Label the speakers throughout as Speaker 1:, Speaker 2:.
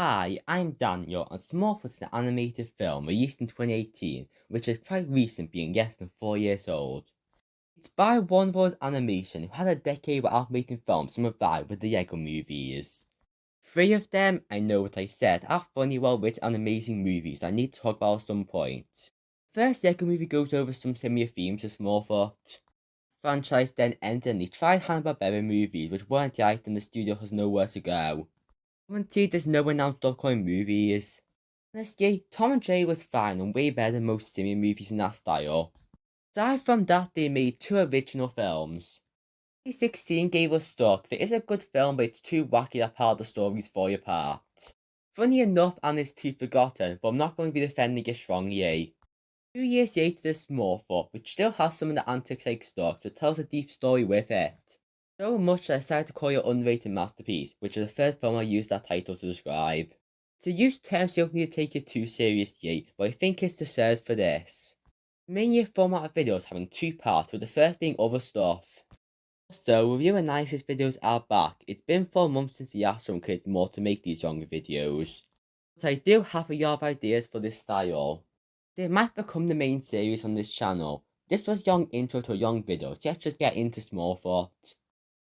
Speaker 1: Hi, I'm Daniel, and Smallfoot is an animated film released in 2018, which is quite recent, being less than 4 years old. It's by Warner Bros. Animation, who had a decade without making films from revived with the Lego movies. Three of them, I know what I said, are funny, well-written and amazing movies that I need to talk about at some point. First Lego movie goes over some similar themes to Smallfoot. Franchise then ended and they tried Hanna-Barbera movies, which weren't liked and the studio has nowhere to go. Guaranteed there's no announced upcoming movies. Honestly, Tom and Jerry was fine and way better than most similar movies in that style. Aside from that, they made two original films. 2016 gave us Stuck. It is a good film, but it's too wacky that part of the stories fall apart. Funny enough, and it's too forgotten, but I'm not going to be defending it strongly. 2 years later, there's Smallfoot, which still has some of the antics like Stuck, but tells a deep story with it. So much that I decided to call it an underrated masterpiece, which is the third film I used that title to describe. To use terms you don't need to take it too seriously, but I think it's deserved for this. Mainly a format of videos having two parts, with the first being other stuff. So, review analysis videos are back. It's been 4 months since the asked some kids more to make these younger videos. But I do have a lot of ideas for this style. They might become the main series on this channel. This was young intro to a young video, so let's just get into Smallfoot.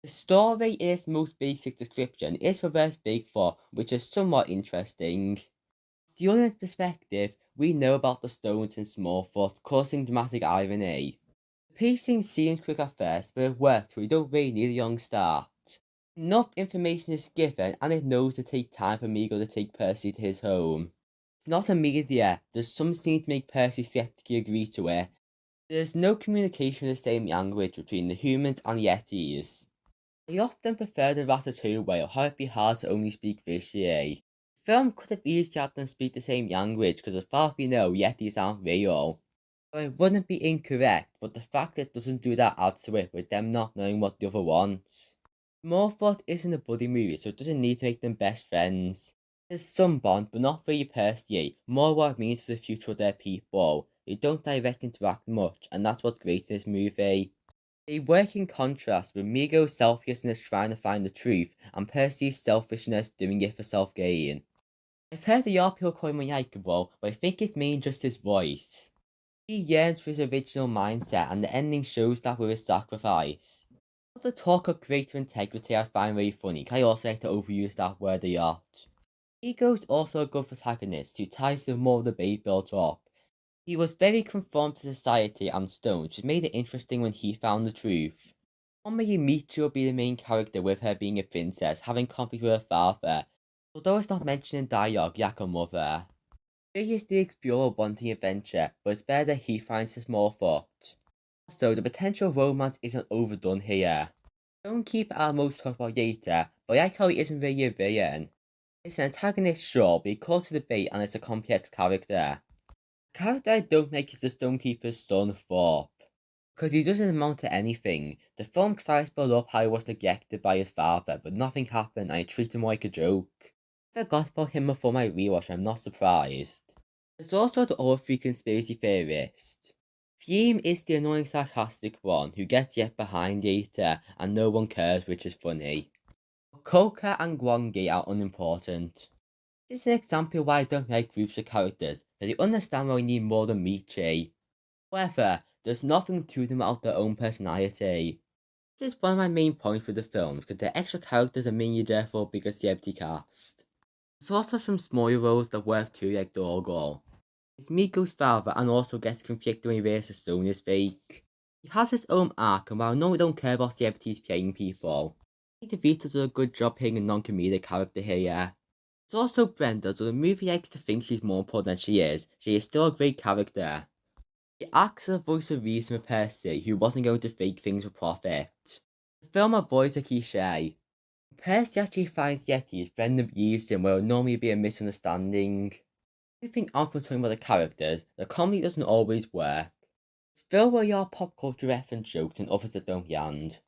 Speaker 1: The story in its most basic description is reverse Bigfoot, which is somewhat interesting. The audience perspective, we know about the stones in Smallfoot, causing dramatic irony. The pacing seems quick at first, but it works so we don't really need a young start. Enough information is given, and it knows to take time for Migo to take Percy to his home. It's not immediate, there's some scene to make Percy skeptically agree to it. There's no communication in the same language between the humans and Yetis. I often prefer the Ratatouille way or how it'd be hard to only speak visually. The film could have easily had them speak the same language because as far as we know, Yetis aren't real. So it wouldn't be incorrect, but the fact that it doesn't do that adds to it with them not knowing what the other wants. Smallfoot isn't a buddy movie, so it doesn't need to make them best friends. There's some bond, but not really personally, more what it means for the future of their people. They don't directly interact much, and that's what's great in this movie. They work in contrast with Migo's selflessness trying to find the truth, and Percy's selfishness doing it for self-gain. I've heard a lot of people call him unlikable, but I think it's mainly just his voice. He yearns for his original mindset, and the ending shows that with his sacrifice. The talk of greater integrity I find very funny, 'cause I also like to overuse that word a lot. Migo's also a good protagonist who ties the more debate built up. He was very conformed to society and stones, which made it interesting when he found the truth. Normally, Michi will be the main character with her being a princess, having conflict with her father, although it's not mentioned in dialogue like her mother. Billy is the explorer wanting adventure, but it's better that he finds the small foot. Also, the potential romance isn't overdone here. Don't keep our most talk about later, but I like how he isn't really a villain. It's an antagonist, sure, but he calls the debate and it's a complex character. The character I don't like is the Stonekeeper's son, Thorpe. Because he doesn't amount to anything. The film tries to build up how he was neglected by his father, but nothing happened and I treat him like a joke. I forgot about him before my rewatch, I'm not surprised. There's also the other three conspiracy theorists. Theme is the annoying sarcastic one who gets left behind later and no one cares, which is funny. Koka and Gwangi are unimportant. This is an example why I don't like groups of characters, that they understand why we need more than Michi. However, there's nothing to them without their own personality. This is one of my main points with the films, because the extra characters are mainly there for a bigger celebrity cast. There's also some smaller roles that work too, like Dorgal. He's Miko's father and also gets conflicted when he realizes the stone is fake. He has his own arc, and while no we don't care about celebrities playing people, I think DeVito does a good job playing a non-comedic character here. There's also Brenda, though the movie likes to think she's more important than she is still a great character. She acts as a voice of reason for Percy, who wasn't going to fake things for profit. The film avoids a cliche. When Percy actually finds Yetis, Brenda believes him where it would normally be a misunderstanding. I think after talking about the characters, the comedy doesn't always work. It's filled with your pop culture reference jokes and others that don't land.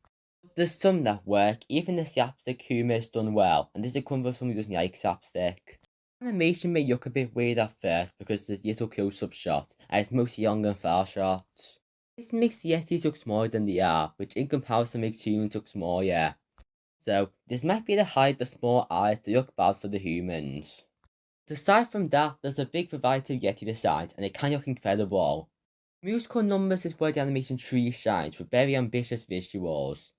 Speaker 1: There's some that work, even the slapstick humour is done well, and this is coming from someone who doesn't like slapstick. Animation may look a bit weird at first because there's little close-up shots, and it's mostly young and far shots. This makes the Yetis look smaller than they are, which in comparison makes humans look smaller. So, this might be to hide the small eyes to look bad for the humans. Aside from that, there's a big variety of Yeti designs, and it can look incredible. Musical numbers is where the animation truly shines, with very ambitious visuals.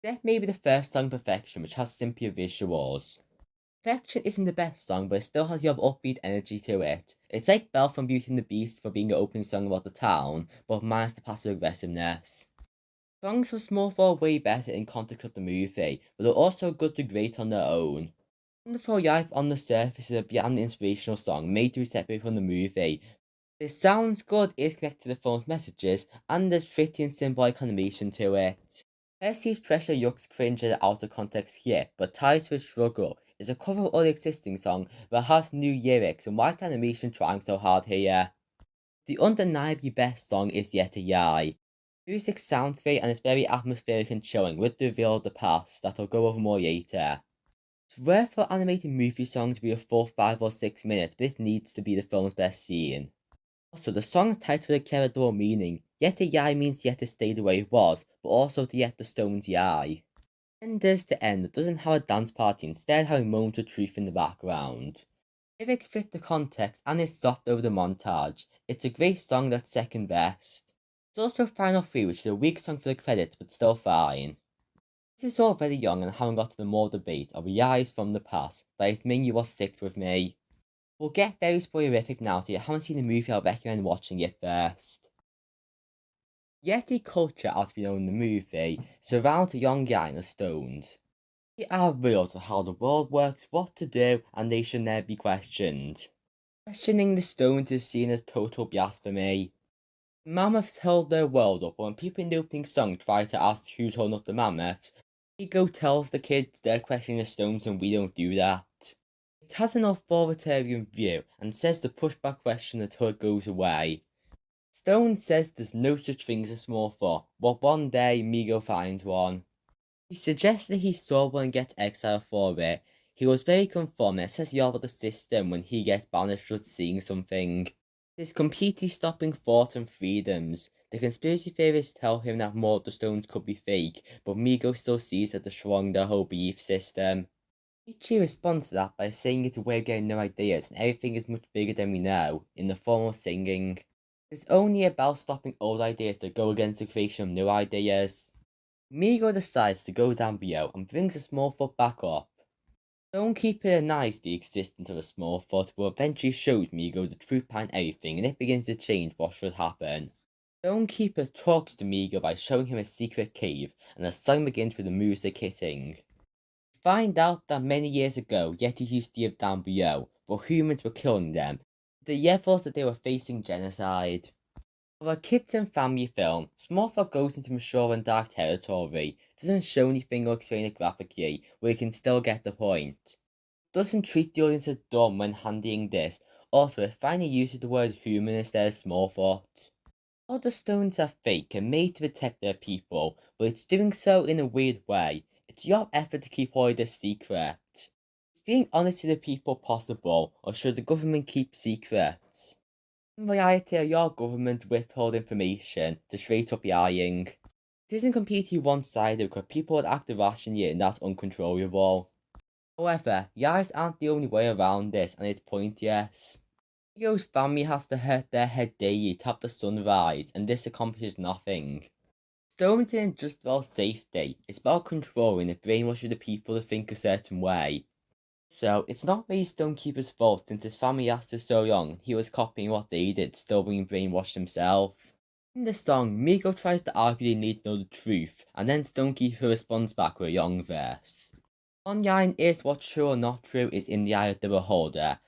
Speaker 1: That may be the first song Perfection, which has simpler visuals. Perfection isn't the best song, but it still has your upbeat energy to it. It's like Belle from Beauty and the Beast for being an opening song about the town, but minus the passive aggressiveness. Songs from Smallfoot are way better in context of the movie, but they're also good to great on their own. Wonderful Life on the surface is a beyond inspirational song made to be separate from the movie. It sounds good, is connected to the film's messages, and there's pretty and symbolic animation to it. Percy's pressure looks cringe and out of context here, but Ties with Struggle is a cover of the existing song but has new lyrics, and why is the animation trying so hard here? The undeniably best song is Yet a Yai. Music sounds great and it's very atmospheric and chilling with the reveal of the past that I'll go over more later. It's rare for animated movie song to be a full 5 or 6 minutes, but this needs to be the film's best scene. Also, the song's title will carry a double meaning. Yet a Yai means yet to stay the way it was, but also to yet the stone's yai. And there's the end, it doesn't have a dance party, instead having moments of truth in the background. Lyrics fit the context and is soft over the montage. It's a great song that's second best. It's also Final 3, which is a weak song for the credits, but still fine. This is all very young and haven't got to the more debate of Yais from the past, but it mean you will stick with me. We'll get very spoilerific now, so if you haven't seen the movie, I'll recommend watching it first. Yeti culture, as we know in the movie, surrounds a young guy in the stones. They are real to how the world works, what to do, and they should never be questioned. Questioning the stones is seen as total blasphemy. Mammoths held their world up, but when people in the opening song try to ask who's holding up the mammoths, Ego tells the kids they're questioning the stones and we don't do that. It has an authoritarian view and says the pushback question until it goes away. Stone says there's no such thing as a Smallfoot, but one day Migo finds one. He suggests that he saw one and gets exiled for it. He was very conformed and says all about the system when he gets banished for seeing something. This completely stopping thought and freedoms. The conspiracy theorists tell him that more of the stones could be fake, but Migo still sees that destroying their whole belief system. Ichi responds to that by saying it's a way of getting new ideas and everything is much bigger than we know, in the form of singing. It's only about stopping old ideas that go against the creation of new ideas. Migo decides to go down below and brings the Smallfoot back up. Stonekeeper denies the existence of a Smallfoot, but eventually shows Migo the truth behind everything and it begins to change what should happen. Stonekeeper talks to Migo by showing him a secret cave, and the song begins with the music hitting. We find out that many years ago, Yetis used to live down below, but humans were killing them. The levels that they were facing genocide. For a kids and family film, Smallfoot goes into mature and dark territory, doesn't show anything or explain it graphically, but you can still get the point. Doesn't treat the audience as dumb when handling this, also it finally uses the word human instead of Smallfoot. All the stones are fake and made to protect their people, but it's doing so in a weird way. It's your effort to keep all this secret. Is being honest to the people possible, or should the government keep secrets? In reality, your government withhold information to straight up lying. It isn't completely one-sided because people would act irrationally and that's uncontrollable. However, lies aren't the only way around this and it's pointless. Leo's family has to hurt their head daily to have the sun rise, and this accomplishes nothing. Storming isn't just about safety, it's about controlling and brainwashing the people to think a certain way. So, it's not really Stonekeeper's fault since his family lasted so long, he was copying what they did, still being brainwashed himself. In the song, Miko tries to argue they need to know the truth, and then Stonekeeper responds back with a young verse. One line is what's true or not true is in the eye of the beholder.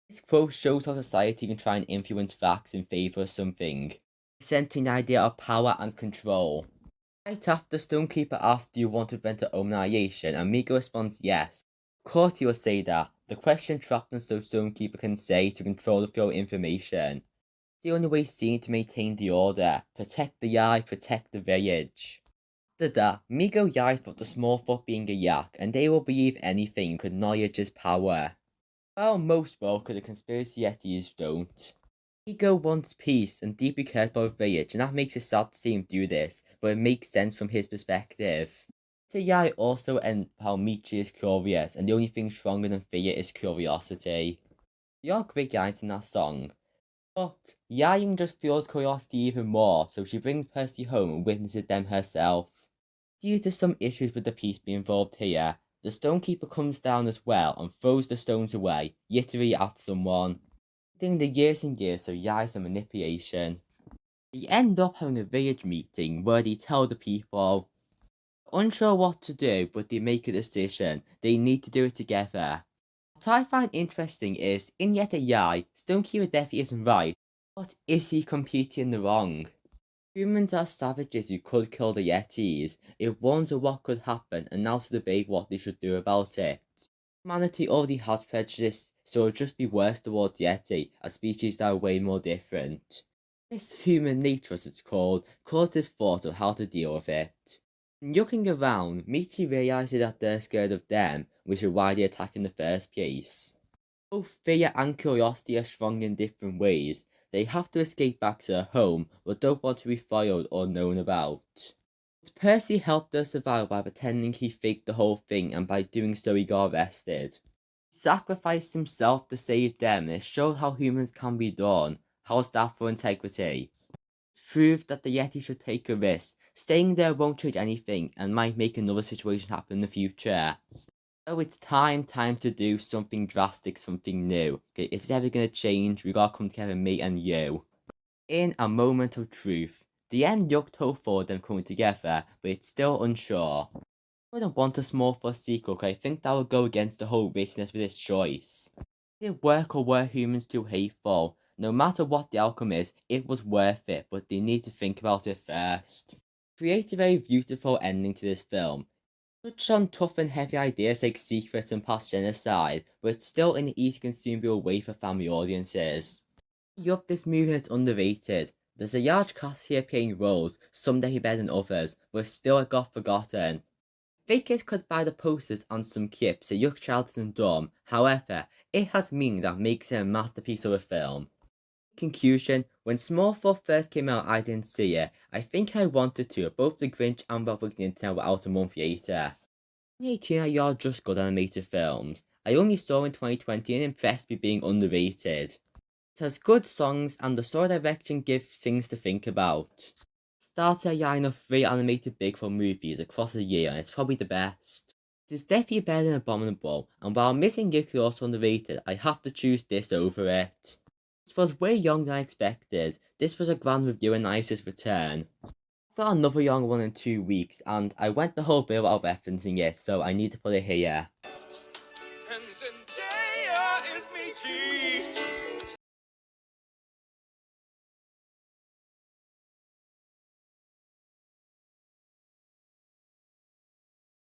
Speaker 1: This quote shows how society can try and influence facts in favor of something, presenting the idea of power and control. Right after Stonekeeper asks, do you want to prevent the annihilation, and Miko responds yes. Of course he will say that. The question trapped him so Stonekeeper can say to control the flow of information. It's the only way seen to maintain the order. Protect the eye, protect the village. After that, Migo yells about the Smallfoot being a yak, and they will believe anything because knowledge is power. Well, most will, because the conspiracy Yetis don't. Migo wants peace and deeply cares about the village, and that makes it sad to see him do this, but it makes sense from his perspective. Yai also and how Michi is curious, and the only thing stronger than fear is curiosity. There are great lines in that song, but Yayin just fuels curiosity even more, so she brings Percy home and witnesses them herself. Due to some issues with the piece being involved here, the Stonekeeper comes down as well and throws the stones away, literally at someone. During the years and years of lies and manipulation, they end up having a village meeting where they tell the people, unsure what to do, but they make a decision. They need to do it together. What I find interesting is, in Yet a Yai, Stonekeeper definitely isn't right, but is he completely in the wrong? Humans are savages who could kill the Yetis. It wonder what could happen and now to debate what they should do about it. Humanity already has prejudice, so it'll just be worse towards Yeti, a species that are way more different. This human nature, as it's called, causes thought of how to deal with it. Looking around, Michi realizes that they're scared of them, which is why they attack in the first place. Both fear and curiosity are strong in different ways. They have to escape back to their home, but don't want to be followed or known about. But Percy helped her survive by pretending he faked the whole thing, and by doing so he got arrested. He sacrificed himself to save them, and it showed how humans can be done. How's that for integrity? It proved that the Yeti should take a risk. Staying there won't change anything, and might make another situation happen in the future. So it's time to do something drastic, something new. Okay, if it's ever gonna change, we gotta come together, me and you. In a moment of truth, the end looked hopeful for them coming together, but it's still unsure. I wouldn't want a Smallfoot sequel, because I think that would go against the whole business with this choice. Did it work, or were humans too hateful? No matter what the outcome is, it was worth it, but they need to think about it first. Create a very beautiful ending to this film. Touch on tough and heavy ideas like secrets and past genocide, but it's still in an easy consumable way for family audiences. Yup, this movie is underrated. There's a large cast here playing roles, some definitely better than others, but still it got forgotten. Fake kids could buy the posters and some clips say Yuck Child isn't dumb, however, it has meaning that makes it a masterpiece of a film. Conclusion, when Smallfoot first came out I didn't see it. I think I wanted to, both The Grinch and Robert the Internet were out a month later. 2018 are y'all just good animated films. I only saw in 2020 and impressed with being underrated. It has good songs and the story direction give things to think about. Started a line of 3 animated Big Fun movies across a year and it's probably the best. It is definitely better than Abominable, and while Missing Yuki also underrated, I have to choose this over it. This was way younger than I expected. This was a grand review and nicest return. I've got another young one in 2 weeks, and I went the whole bill without referencing it, so I need to put it here. And Zendaya is Michi.